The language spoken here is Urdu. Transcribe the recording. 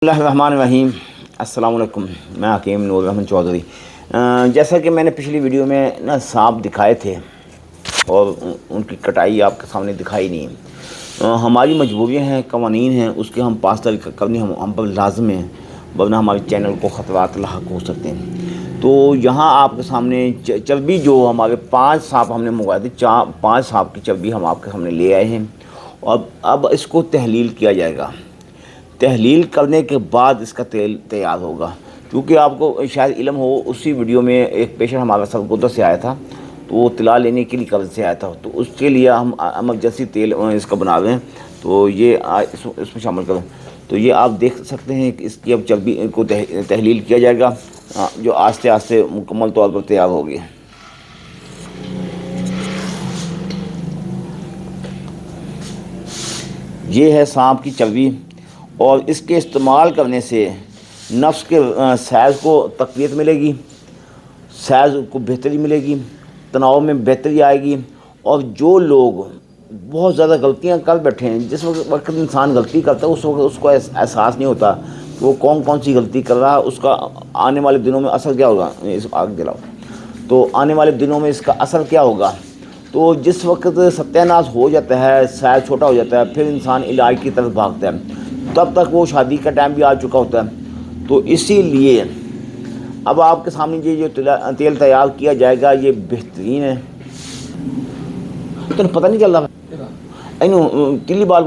اللہ الرحمن الرحیم۔ السلام علیکم، میں حکیم نور رحمن چودھری۔ جیسا کہ میں نے پچھلی ویڈیو میں سانپ دکھائے تھے اور ان کی کٹائی آپ کے سامنے دکھائی نہیں۔ ہماری مجبوریاں ہیں، قوانین ہیں، اس کے ہم پاس کرنی ہم پر لازم ہیں، ورنہ ہمارے چینل کو خطرات لاحق ہو سکتے ہیں۔ تو یہاں آپ کے سامنے چربی جو ہمارے 5 سانپ ہم نے منگوائے تھے، 5 سانپ کی چربی ہم آپ کے سامنے لے آئے ہیں، اور اب اس کو تحلیل کیا جائے گا۔ تحلیل کرنے کے بعد اس کا تیل تیار ہوگا۔ کیونکہ آپ کو شاید علم ہو، اسی ویڈیو میں ایک پیشنٹ ہمارا سرگودہ سے آیا تھا، تو وہ طلاع لینے کے لیے قبض سے آیا تھا، تو اس کے لیے ہم ایمرجنسی تیل اس کا بنا رہے ہیں، تو یہ اس میں شامل کریں۔ تو یہ آپ دیکھ سکتے ہیں کہ اس کی اب چربی کو تحلیل کیا جائے گا، جو آہستہ آہستہ مکمل طور پر تیار ہوگی۔ یہ ہے سانپ کی چربی، اور اس کے استعمال کرنے سے نفس کے سائز کو تقویت ملے گی، سائز کو بہتری ملے گی، تناؤ میں بہتری آئے گی۔ اور جو لوگ بہت زیادہ غلطیاں کر بیٹھے ہیں، جس وقت انسان غلطی کرتا ہے اس وقت اس کو احساس نہیں ہوتا کہ وہ کون سی غلطی کر رہا ہے، اس کا آنے والے دنوں میں اثر کیا ہوگا، اس آگ جلاؤ، تو آنے والے دنوں میں اس کا اثر کیا ہوگا۔ تو جس وقت ستیہ ناش ہو جاتا ہے، سائز چھوٹا ہو جاتا ہے، پھر انسان علاج کی طرف بھاگتا ہے، تب تک وہ شادی کا ٹائم بھی آ چکا ہوتا ہے۔ تو اسی لیے اب آپ کے سامنے یہ جو تیل تیار کیا جائے گا، یہ بہترین ہے۔ تو پتہ نہیں چل رہا تلی بال